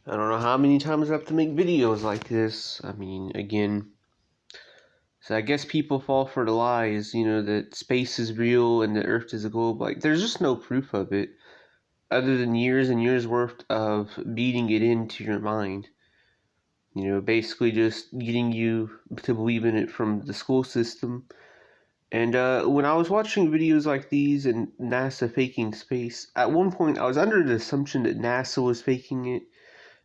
I don't know how many times I have to make videos like this. I mean, again, so I guess people fall for the lies, that space is real and the Earth is a globe. Like, there's just no proof of it, other than years and years worth of beating it into your mind. Basically just getting you to believe in it from the school system. And when I was watching videos like these and NASA faking space, at one point I was under the assumption that NASA was faking it.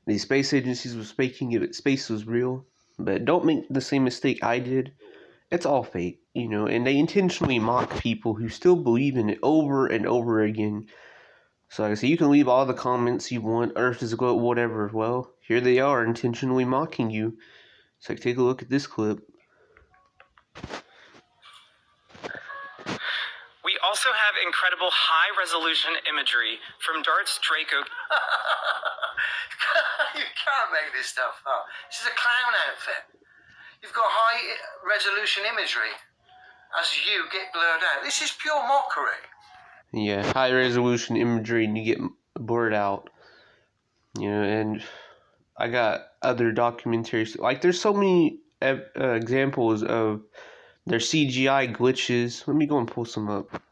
The space agencies was faking it, but space was real. But don't make the same mistake I did. It's all fake, and they intentionally mock people who still believe in it over and over again. So like I say, you can leave all the comments you want, Earth is a globe, whatever. Well, here they are intentionally mocking you. So take a look at this clip. We also have incredible high-resolution imagery from DART's Draco. You can't make this stuff up. This is a clown outfit. You've got high-resolution imagery as you get blurred out. This is pure mockery. Yeah, high-resolution imagery and you get blurred out. And I got other documentaries. Like, there's so many examples of their CGI glitches. Let me go and pull some up.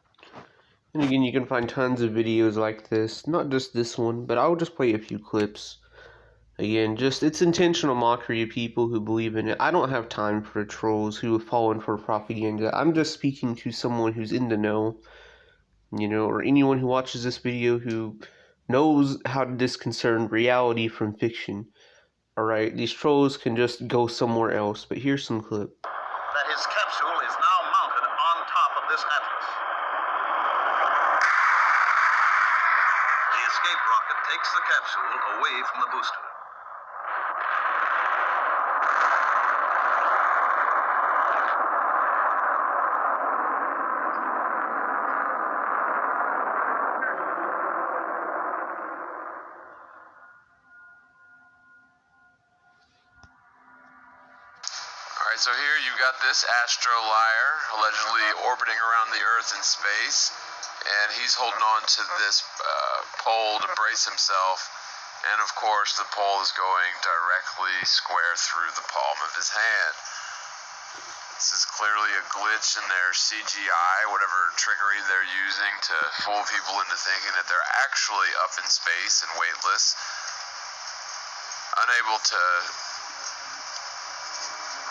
And again, you can find tons of videos like this. Not just this one, but I'll just play a few clips. Again, it's intentional mockery of people who believe in it. I don't have time for trolls who have fallen for propaganda. I'm just speaking to someone who's in the know, or anyone who watches this video who knows how to discern reality from fiction. Alright, these trolls can just go somewhere else, but here's some clip. That his capsule is now mounted on top of this atlas. The escape rocket takes the capsule away from the booster. So here you've got this astrolier allegedly orbiting around the Earth in space, and he's holding on to this pole to brace himself, and of course the pole is going directly square through the palm of his hand. This is clearly a glitch in their CGI, whatever trickery they're using to fool people into thinking that they're actually up in space and weightless, unable to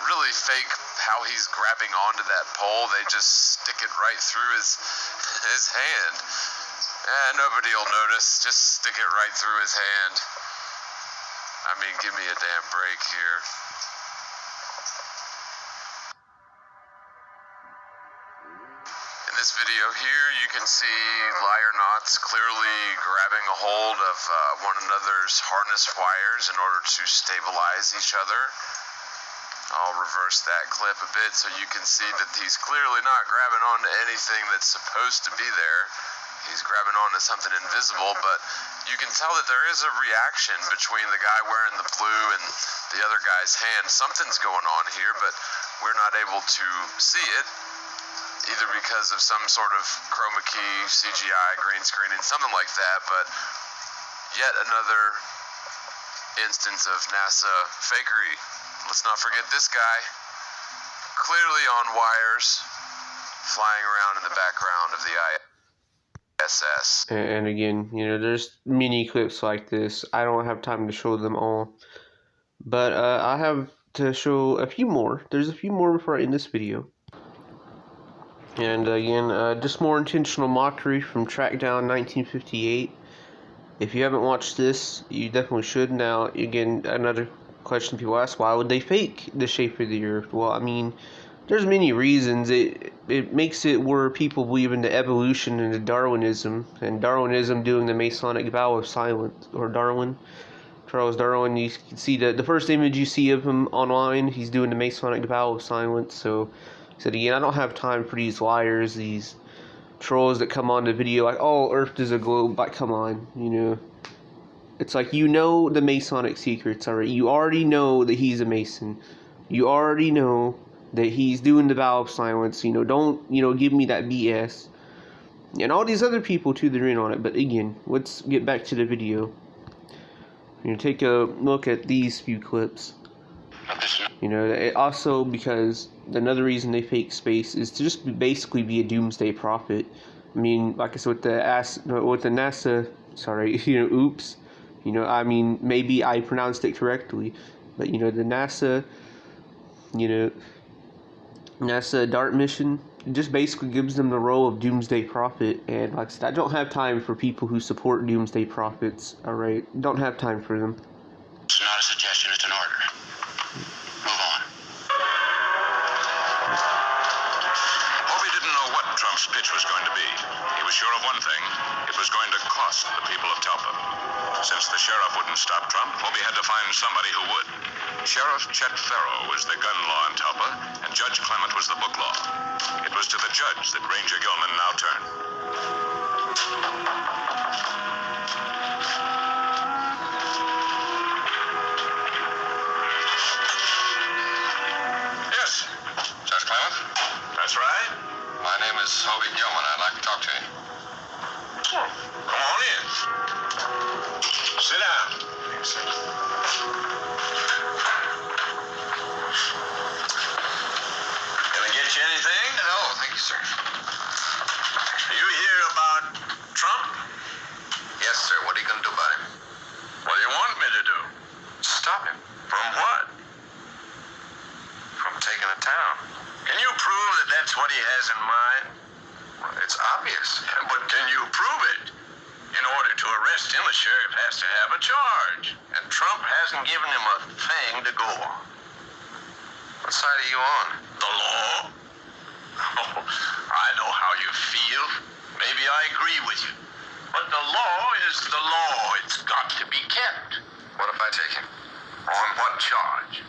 really fake how he's grabbing onto that pole. They just stick it right through his hand, and nobody will notice. Just stick it right through his hand. I mean, give me a damn break here. In this video here, you can see Liar-Knots clearly grabbing a hold of one another's harness wires in order to stabilize each other. I'll reverse that clip a bit so you can see that he's clearly not grabbing onto anything that's supposed to be there. He's grabbing onto something invisible, but you can tell that there is a reaction between the guy wearing the blue and the other guy's hand. Something's going on here, but we're not able to see it, either because of some sort of chroma key, CGI, green screening, something like that, but yet another instance of NASA fakery. Let's not forget this guy, clearly on wires, flying around in the background of the ISS. And again, there's many clips like this. I don't have time to show them all. But I have to show a few more. There's a few more before I end this video. And again, just more intentional mockery from Trackdown 1958. If you haven't watched this, you definitely should. Now, again, another question people ask, why would they fake the shape of the Earth? Well, I mean, there's many reasons. It makes it where people believe in the evolution and the Darwinism, and Darwinism doing the Masonic vow of silence, or Darwin, Charles Darwin. You can see the first image you see of him online, he's doing the Masonic vow of silence. So, I said again, I don't have time for these liars, these trolls that come on the video like, oh, Earth is a globe. Like, come on, It's like, the Masonic secrets, alright? You already know that he's a Mason. You already know that he's doing the vow of silence. Don't, give me that BS. And all these other people, too, they're in on it. But again, let's get back to the video. take a look at these few clips. It also, because another reason they fake space is to just basically be a doomsday prophet. I mean, like I said, with the NASA, sorry, oops. Maybe I pronounced it correctly, but the NASA DART mission, it just basically gives them the role of doomsday prophet. And like I said, I don't have time for people who support doomsday prophets. Alright, don't have time for them. It's not a suggestion, it's an order. Move on. Hobie didn't know what Trump's pitch was going to be. He was sure of one thing. It was going to cost the people of Talpa. Since the sheriff wouldn't stop Trump, Hobie had to find somebody who would. Sheriff Chet Farrow was the gun law in Talpa, and Judge Clement was the book law. It was to the judge that Ranger Gilman now turned. Yes, Judge Clement? That's right. My name is Hobie Gilman. I'd like to talk to you. Come on in. Sit down. Can I get you anything? No, thank you, sir. You hear about Trump? Yes, sir. What are you going to do about him? What do you want me to do? Stop him From what? from taking a town. Can you prove that that's what he has in mind? Well, it's obvious. But can you prove it? In order to arrest him, a sheriff has to have a charge. And Trump hasn't given him a thing to go on. What side are you on? The law? Oh, I know how you feel. Maybe I agree with you. But the law is the law. It's got to be kept. What if I take him? On what charge?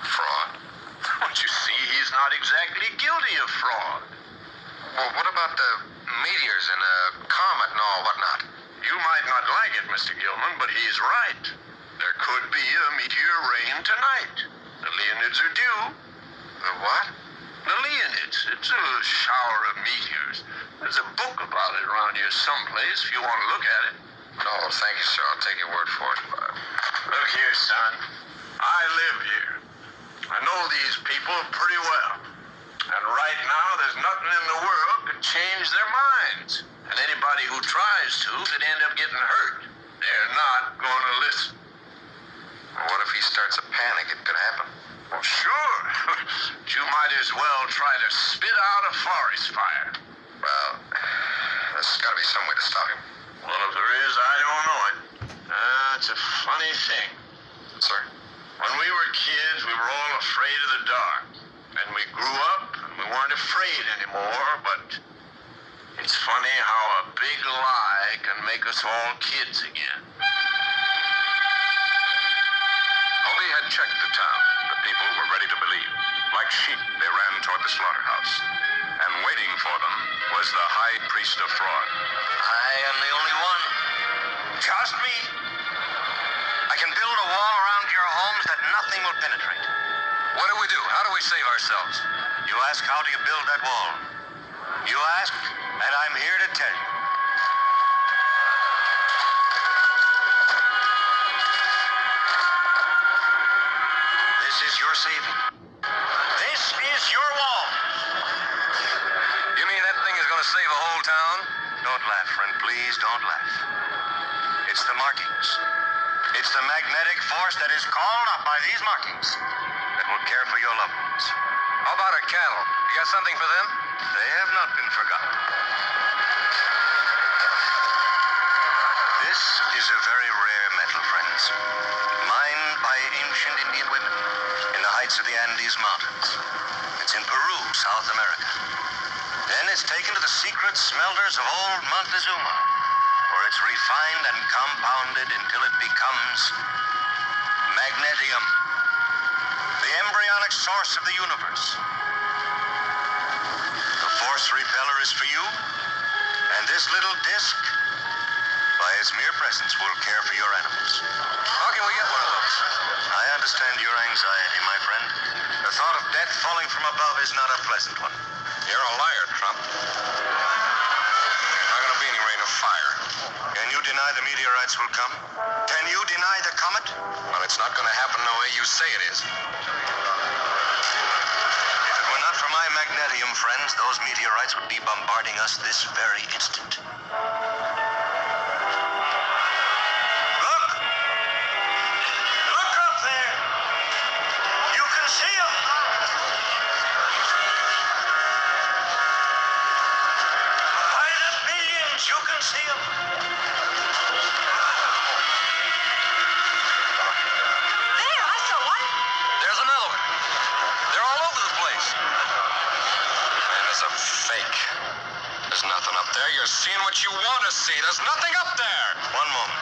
Fraud. Don't you see, he's not exactly guilty of fraud. Well, what about the meteors and comet and all whatnot? You might not like it, Mr. Gilman, but he's right. There could be a meteor rain tonight. The Leonids are due. The what? The Leonids. It's a shower of meteors. There's a book about it around here someplace if you want to look at it. No, thank you, sir. I'll take your word for it. Look here, son. I live here. I know these people pretty well. And right now, there's nothing in the world could change their minds. And anybody who tries to could end up getting hurt. They're not going to listen. Well, what if he starts a panic? It could happen. Well, sure. But you might as well try to spit out a forest fire. Well, there's got to be some way to stop him. Well, if there is, I don't know it. It's a funny thing. Sir? When we were kids, we were all afraid of the dark. And we grew up, and we weren't afraid anymore, but it's funny how a big lie can make us all kids again. Hobie had checked the town. The people were ready to believe. Like sheep, they ran toward the slaughterhouse. And waiting for them was the high priest of fraud. I am the only one. Just me. I can build a wall around your homes that nothing will penetrate. What do we do? How do we save ourselves? You ask, how do you build that wall? You ask, and I'm here to tell you. This is your saving. This is your wall. You mean that thing is going to save a whole town? Don't laugh, friend. Please don't laugh. It's the markings. It's the magnetic force that is called up by these markings that will care for your loved ones. How about our cattle? You got something for them? They have not been forgotten. This is a very rare metal, friends. Mined by ancient Indian women in the heights of the Andes Mountains. It's in Peru, South America. Then it's taken to the secret smelters of old Montezuma, where it's refined and compounded until it becomes magnetium, the embryonic source of the universe. The force repeller is for you, and this little disc, by its mere presence, will care for your animals. How can we get one of those? I understand your anxiety, my friend. The thought of death falling from above is not a pleasant one. You're a liar, Trump. There's not going to be any rain of fire. Can you deny the meteorites will come? Can you deny the comet? Well, it's not going to happen the way you say it is. If it were not for my magnetium friends, those meteorites would be bombarding us this very instant. Look! Look up there! You can see them! By the billions, you can see them! There, I saw one. There's another one. They're all over the place. Man, it's a fake. There's nothing up there. You're seeing what you want to see. There's nothing up there. One moment.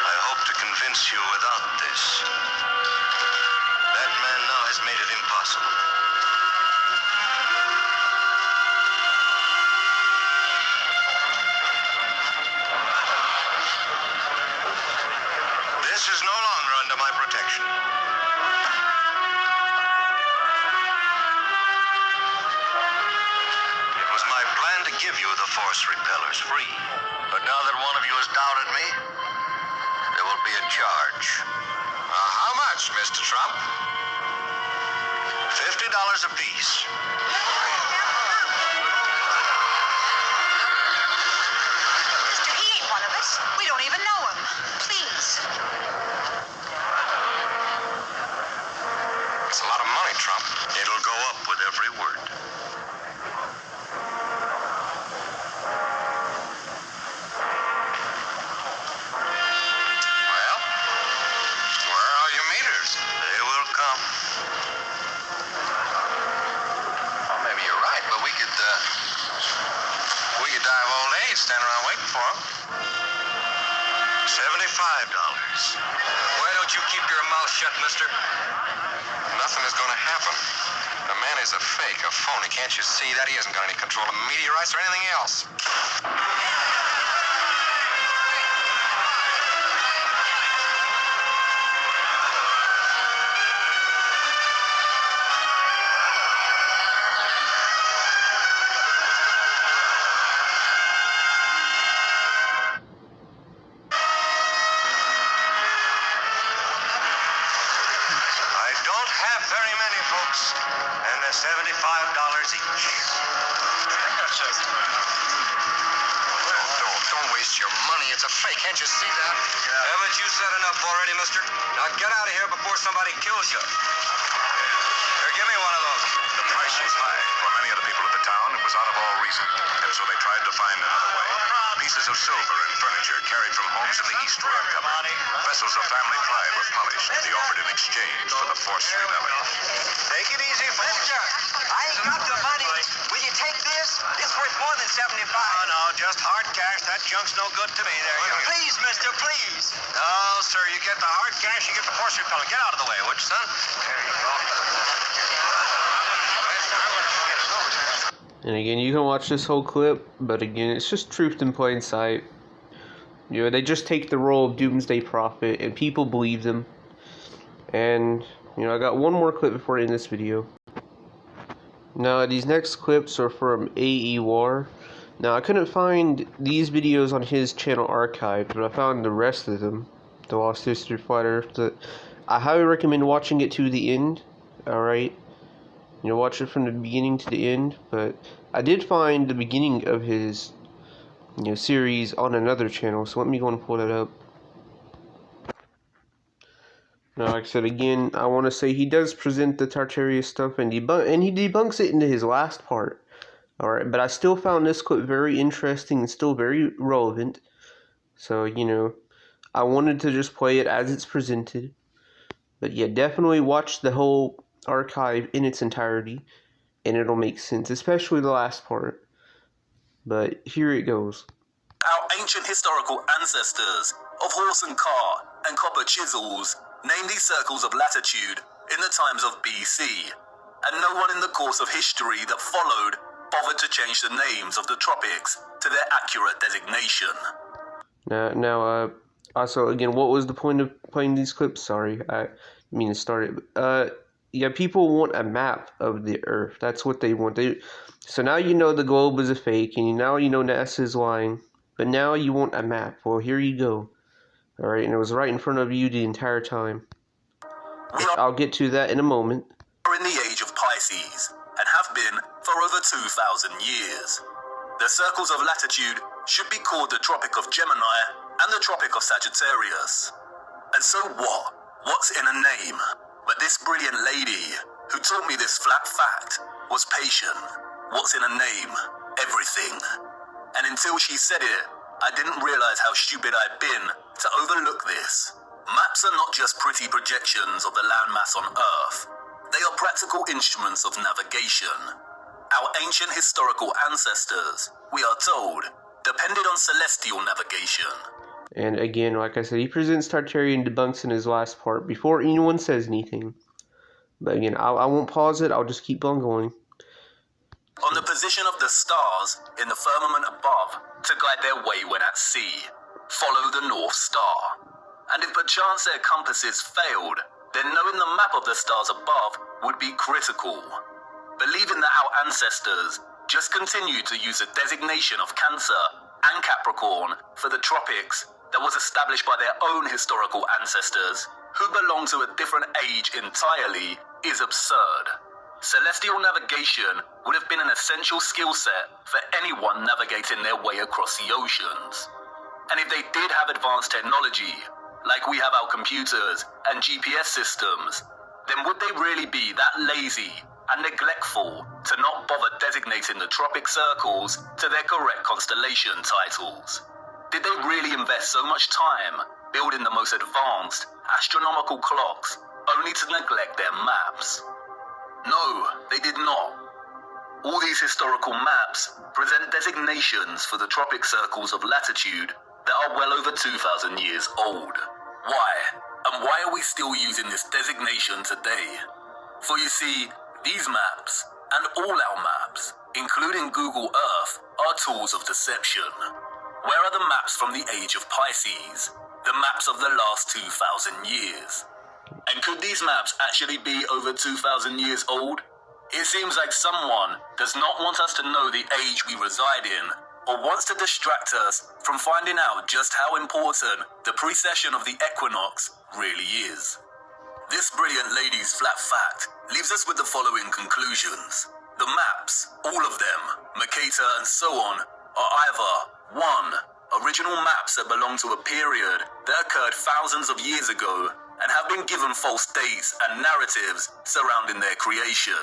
I hope to convince you without this. That man now has made it impossible. This is no longer under my protection. It was my plan to give you the force repellers free. But now that one of you has doubted me, there will be a charge. How much, Mr. Trump? $50 apiece. Mister, he ain't one of us. We don't even know him. Please. It's a lot of money, Trump. It'll go up with every word. Well, where are your meters? They will come. Well, maybe you're right, but we could die of old age standing around waiting for them. $75. Why don't you keep your mouth shut, mister? Nothing is going to happen. The man is a fake, a phony. Can't you see that? He hasn't got any control of meteorites or anything else. I don't have very many, folks, and they're $75 each. Don't waste your money. It's a fake. Can't you see that? Haven't you said enough already, mister? Now get out of here before somebody kills you. Here, give me one of those. The price was high. For many of the people of the town, it was out of all reason. And so they tried to find another way. Pieces of silver and furniture carried from homes in the East were uncovered. Vessels of family pride were polished to be offered in exchange for the force rebellion. Take it easy, folks. I ain't got the money. Will you take this? It's worth more than 75. Oh, no, just hard cash. That junk's no good to me. There you go. Please, mister, please. No, sir, you get the hard cash, you get the force repellent. Get out of the way, would you, son? There you go. And again, you can watch this whole clip, but again, it's just truth in plain sight. You know, they just take the role of doomsday prophet, and people believe them. And, you know, I got one more clip before I end this video. Now, these next clips are from A.E. War. Now, I couldn't find these videos on his channel archived, but I found the rest of them. The Lost History Fighter. I highly recommend watching it to the end. Alright? You know, watch it from the beginning to the end. But I did find the beginning of his, you know, series on another channel. So let me go and pull that up. Now, like I said, again, I want to say he does present the Tartaria stuff and he debunks it into his last part. Alright, but I still found this clip very interesting and still very relevant. So, you know, I wanted to just play it as it's presented. But yeah, definitely watch the whole archive in its entirety, and it'll make sense, especially the last part. But here it goes. Our ancient historical ancestors of horse and cart and copper chisels named these circles of latitude in the times of BC, and no one in the course of history that followed bothered to change the names of the tropics to their accurate designation. Also, again, what was the point of playing these clips? Sorry, I mean to start it. yeah, people want a map of the Earth. That's what they want. So now you know the globe is a fake, and now you know NASA is lying. But now you want a map. Well, here you go. All right, and it was right in front of you the entire time. We I'll get to that in a moment. are in the age of Pisces, and have been for over 2,000 years. The circles of latitude should be called the Tropic of Gemini and the Tropic of Sagittarius. And so what? What's in a name? But this brilliant lady who taught me this flat fact was patient. What's in a name? Everything. And until she said it, I didn't realize how stupid I'd been to overlook this. Maps are not just pretty projections of the landmass on Earth. They are practical instruments of navigation. Our ancient historical ancestors, we are told, depended on celestial navigation. And again, like I said, he presents Tartarian debunks in his last part before anyone says anything. But again, I won't pause it. I'll just keep on going. On the position of the stars in the firmament above to guide their way when at sea. Follow the North Star. And if perchance their compasses failed, then knowing the map of the stars above would be critical. Believing that our ancestors just continued to use the designation of Cancer and Capricorn for the tropics that was established by their own historical ancestors, who belong to a different age entirely, is absurd. Celestial navigation would have been an essential skill set for anyone navigating their way across the oceans. And if they did have advanced technology, like we have our computers and GPS systems, then would they really be that lazy and neglectful to not bother designating the tropic circles to their correct constellation titles? Did they really invest so much time building the most advanced astronomical clocks only to neglect their maps? No, they did not. All these historical maps present designations for the tropic circles of latitude that are well over 2,000 years old. Why? And why are we still using this designation today? For you see, these maps, and all our maps, including Google Earth, are tools of deception. Where are the maps from the age of Pisces? The maps of the last 2,000 years? And could these maps actually be over 2,000 years old? It seems like someone does not want us to know the age we reside in, or wants to distract us from finding out just how important the precession of the equinox really is. This brilliant lady's flat fact leaves us with the following conclusions. The maps, all of them, Mercator and so on, are either 1. Original maps that belong to a period that occurred thousands of years ago and have been given false dates and narratives surrounding their creation.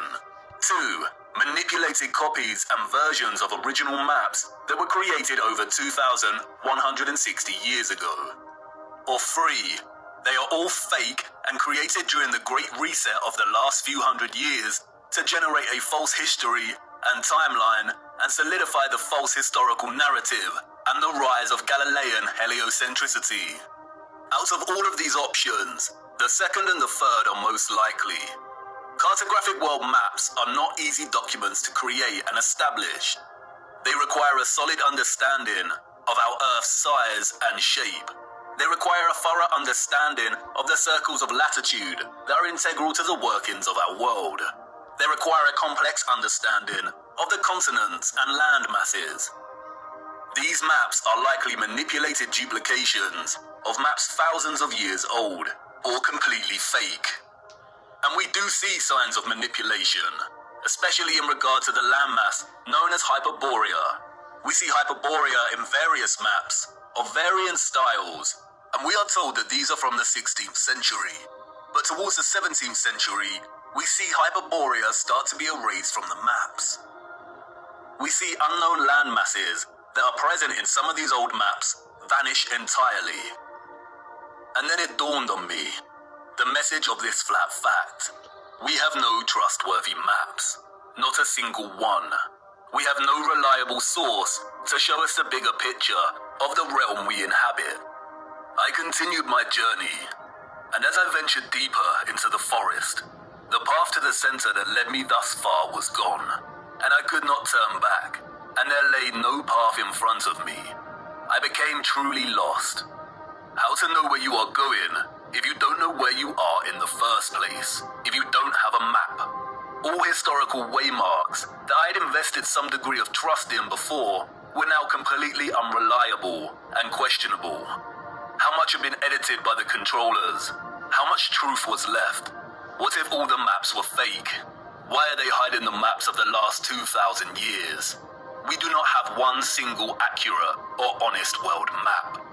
2. Manipulated copies and versions of original maps that were created over 2,160 years ago. Or 3. They are all fake and created during the Great Reset of the last few hundred years to generate a false history and timeline and solidify the false historical narrative and the rise of Galilean heliocentricity. Out of all of these options, the second and the third are most likely. Cartographic world maps are not easy documents to create and establish. They require a solid understanding of our Earth's size and shape. They require a thorough understanding of the circles of latitude that are integral to the workings of our world. They require a complex understanding of the continents and land masses. These maps are likely manipulated duplications of maps thousands of years old, or completely fake. And we do see signs of manipulation, especially in regard to the landmass known as Hyperborea. We see Hyperborea in various maps of varying styles, and we are told that these are from the 16th century. But towards the 17th century, we see Hyperborea start to be erased from the maps. We see unknown land masses that are present in some of these old maps vanish entirely. And then it dawned on me, the message of this flat fact. We have no trustworthy maps, not a single one. We have no reliable source to show us the bigger picture of the realm we inhabit. I continued my journey, and as I ventured deeper into the forest, the path to the center that led me thus far was gone, and I could not turn back, and there lay no path in front of me. I became truly lost. How to know where you are going if you don't know where you are in the first place, if you don't have a map, all historical waymarks that I'd invested some degree of trust in before were now completely unreliable and questionable. How much had been edited by the controllers? How much truth was left? What if all the maps were fake? Why are they hiding the maps of the last 2,000 years? We do not have one single accurate or honest world map.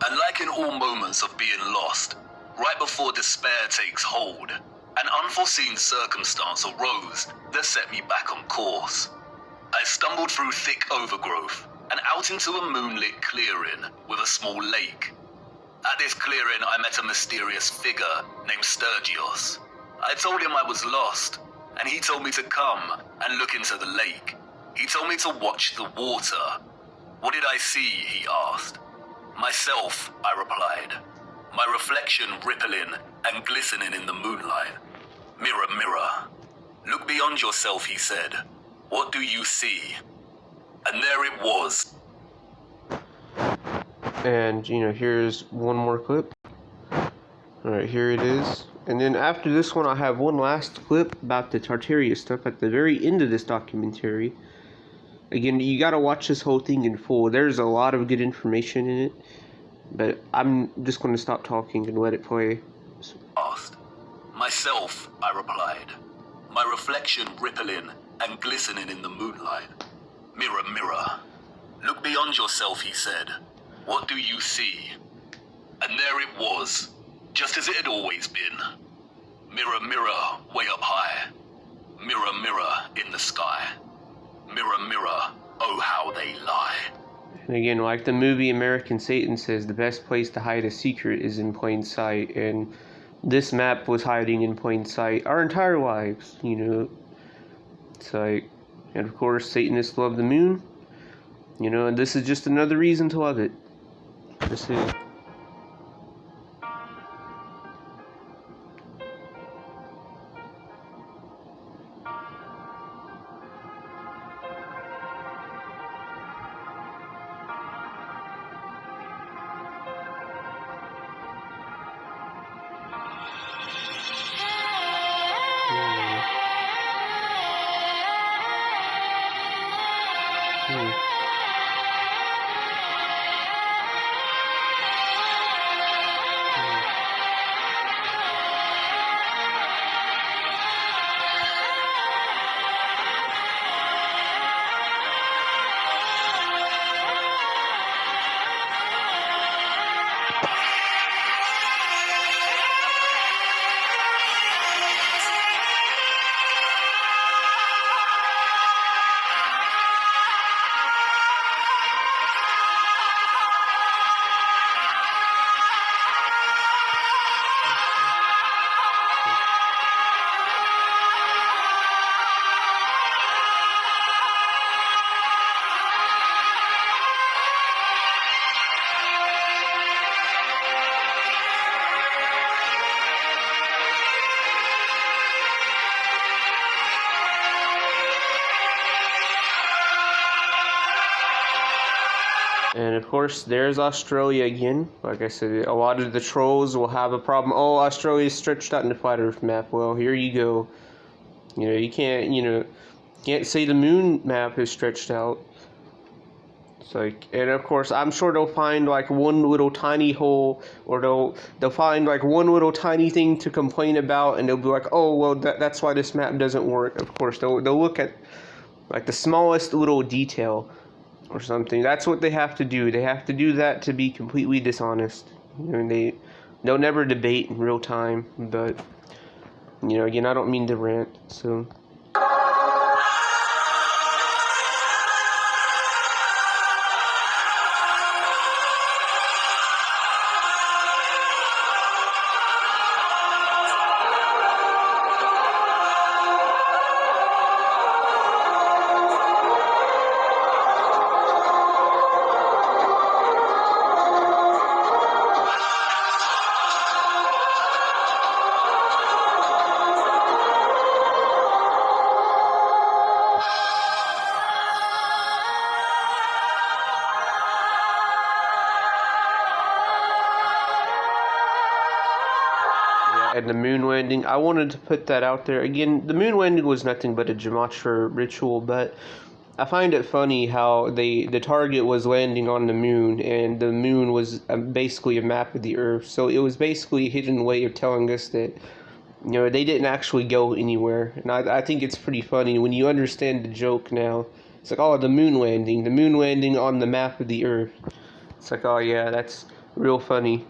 And like in all moments of being lost, right before despair takes hold, an unforeseen circumstance arose that set me back on course. I stumbled through thick overgrowth and out into a moonlit clearing with a small lake. At this clearing, I met a mysterious figure named Sturgios. I told him I was lost, and he told me to come and look into the lake. He told me to watch the water. What did I see, he asked. Myself, I replied. My reflection rippling and glistening in the moonlight. Mirror, mirror. Look beyond yourself, he said. What do you see? And there it was. And, here's one more clip. Alright, here it is. And then after this one, I have one last clip about the Tartaria stuff at the very end of this documentary. Again, you gotta watch this whole thing in full. There's a lot of good information in it. But I'm just going to stop talking and let it play. Asked. Myself, I replied. My reflection rippling and glistening in the moonlight. Mirror, mirror. Look beyond yourself, he said. What do you see? And there it was, just as it had always been. Mirror, mirror, way up high. Mirror, mirror, in the sky. Mirror, mirror, oh how they lie. And again, like the movie American Satan says, the best place to hide a secret is in plain sight. And this map was hiding in plain sight our entire lives, It's like, and of course, Satanists love the moon. And this is just another reason to love it. This is... And of course, there's Australia again. Like I said, a lot of the trolls will have a problem. Oh, Australia's stretched out in the flat Earth map. Well, here you go. You can't say the moon map is stretched out. It's like, and of course, I'm sure they'll find like one little tiny hole, or they'll find like one little tiny thing to complain about, and they'll be like, oh, well, that's why this map doesn't work. Of course, they'll look at like the smallest little detail or something. That's what they have to do. They have to do that to be completely dishonest. They'll never debate in real time. But again, I don't mean to rant. So. and the moon landing. I wanted to put that out there. Again, the moon landing was nothing but a gematria ritual, but I find it funny how the target was landing on the moon, and the moon was basically a map of the Earth. So it was basically a hidden way of telling us that, you know, they didn't actually go anywhere. And I think it's pretty funny when you understand the joke now. It's like, oh, the moon landing on the map of the Earth. It's like, oh yeah, that's real funny.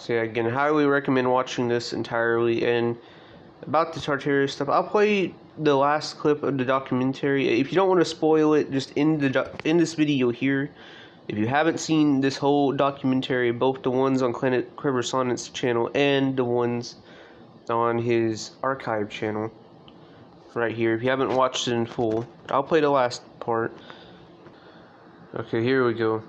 So yeah, again, highly recommend watching this entirely. And about the Tartaria stuff, I'll play the last clip of the documentary. If you don't want to spoil it, just in this video here, if you haven't seen this whole documentary, both the ones on Planet Creversonant's channel and the ones on his archive channel, right here, if you haven't watched it in full, I'll play the last part. Okay, here we go.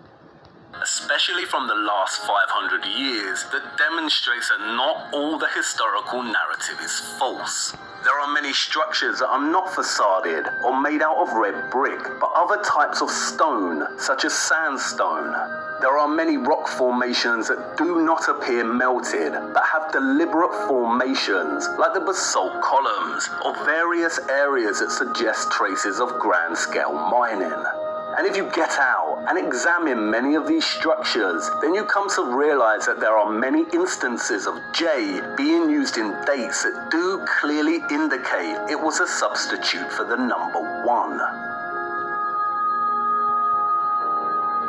Especially from the last 500 years, that demonstrates that not all the historical narrative is false. There are many structures that are not facaded or made out of red brick, but other types of stone, such as sandstone. There are many rock formations that do not appear melted, but have deliberate formations, like the basalt columns, or various areas that suggest traces of grand-scale mining. And if you get out and examine many of these structures, then you come to realize that there are many instances of J being used in dates that do clearly indicate it was a substitute for the number 1.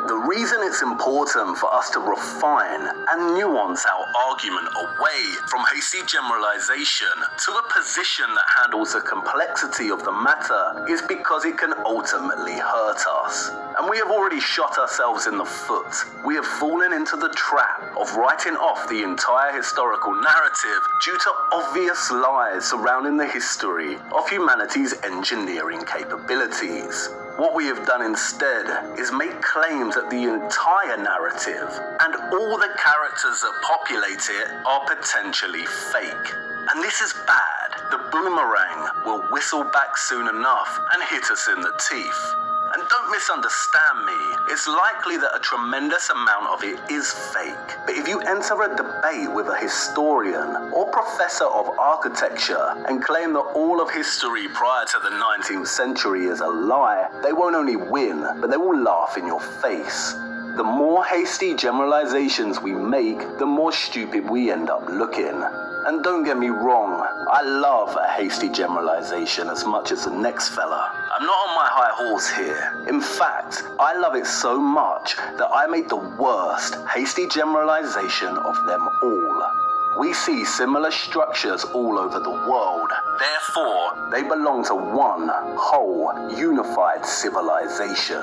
The reason it's important for us to refine and nuance our argument away from hasty generalization to a position that handles the complexity of the matter is because it can ultimately hurt us. And we have already shot ourselves in the foot. We have fallen into the trap of writing off the entire historical narrative due to obvious lies surrounding the history of humanity's engineering capabilities. What we have done instead is make claims that the entire narrative and all the characters that populate it are potentially fake. And this is bad. The boomerang will whistle back soon enough and hit us in the teeth. And don't misunderstand me, it's likely that a tremendous amount of it is fake. But if you enter a debate with a historian or professor of architecture and claim that all of history prior to the 19th century is a lie, they won't only win, but they will laugh in your face. The more hasty generalizations we make, the more stupid we end up looking. And don't get me wrong, I love a hasty generalization as much as the next fella. I'm not on my high horse here. In fact, I love it so much that I made the worst hasty generalization of them all. We see similar structures all over the world. Therefore, they belong to one whole, unified civilization.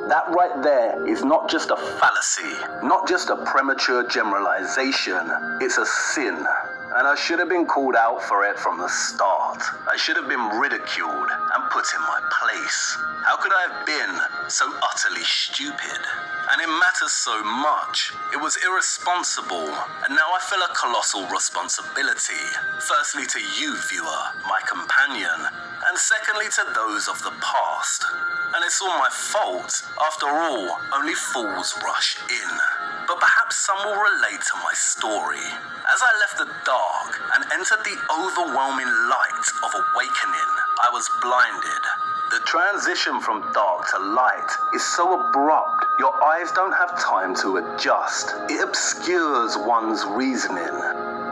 That right there is not just a fallacy, not just a premature generalization, it's a sin. and I should have been called out for it from the start. I should have been ridiculed and put in my place. How could I have been so utterly stupid? And it matters so much. It was irresponsible, and now I feel a colossal responsibility. Firstly to you, viewer, my companion, and secondly to those of the past. And it's all my fault. After all, only fools rush in. But perhaps some will relate to my story. As I left the dark and entered the overwhelming light of awakening, I was blinded. The transition from dark to light is so abrupt, your eyes don't have time to adjust. It obscures one's reasoning.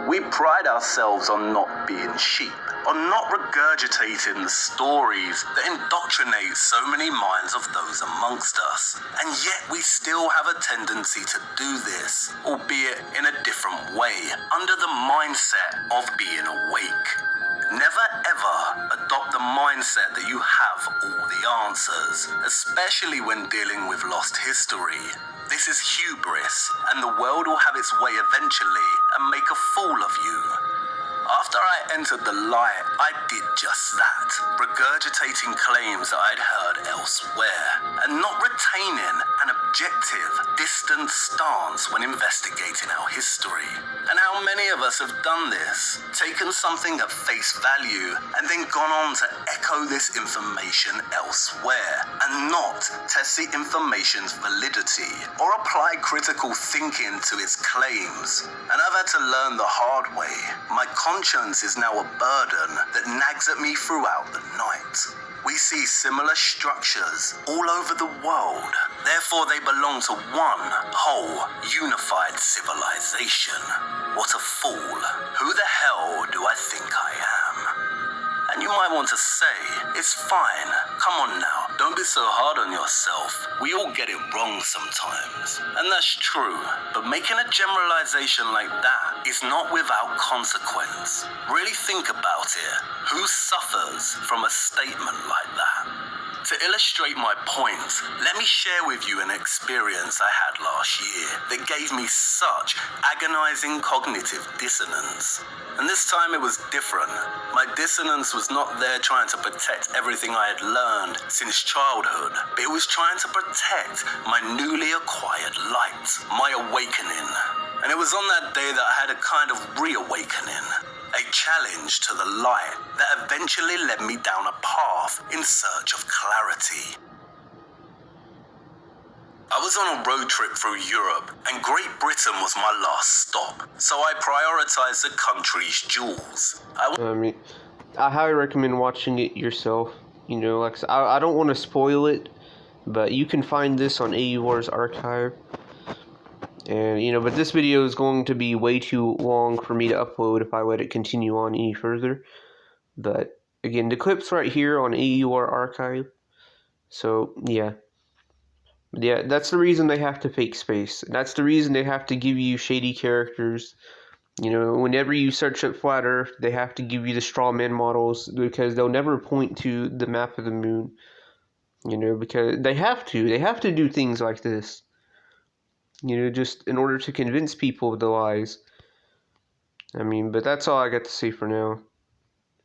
We pride ourselves on not being sheep, on not regurgitating the stories that indoctrinate so many minds of those amongst us. And yet we still have a tendency to do this, albeit in a different way, under the mindset of being awake. Never ever adopt the mindset that you have all the answers, especially when dealing with lost history. This is hubris, and the world will have its way eventually and make a fool of you. After I entered the light, I did just that, regurgitating claims that I'd heard elsewhere, and not retaining an objective, distant stance when investigating our history. And how many of us have done this, taken something at face value, and then gone on to echo this information elsewhere, and not test the information's validity, or apply critical thinking to its claims. And I've had to learn the hard way. My conscience is now a burden that nags at me throughout the night. We see similar structures all over the world. Therefore, they belong to one whole, unified civilization. What a fool. Who the hell do I think I am? And you might want to say, it's fine. Come on now, don't be so hard on yourself. We all get it wrong sometimes. And that's true, but making a generalization like that is not without consequence. Really think about it. Who suffers from a statement like that? To illustrate my point, let me share with you an experience I had last year that gave me such agonizing cognitive dissonance. And this time it was different. My dissonance was not there trying to protect everything I had learned since childhood, but it was trying to protect my newly acquired light, my awakening. And it was on that day that I had a kind of reawakening. A challenge to the light that eventually led me down a path in search of clarity. I was on a road trip through Europe, and Great Britain was my last stop, so I prioritized the country's jewels. I highly recommend watching it yourself. You know, like I don't want to spoil it, but you can find this on AUR's archive. And, you know, but this video is going to be way too long for me to upload if I let it continue on any further. But, again, the clip's right here on AUR archive. So, yeah. Yeah, that's the reason they have to fake space. That's the reason they have to give you shady characters. You know, whenever you search up Flat Earth, they have to give you the straw man models because they'll never point to the map of the moon. You know, because they have to. They have to do things like this. You know, just in order to convince people of the lies. I mean, but that's all I got to say for now.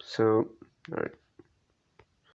So, alright.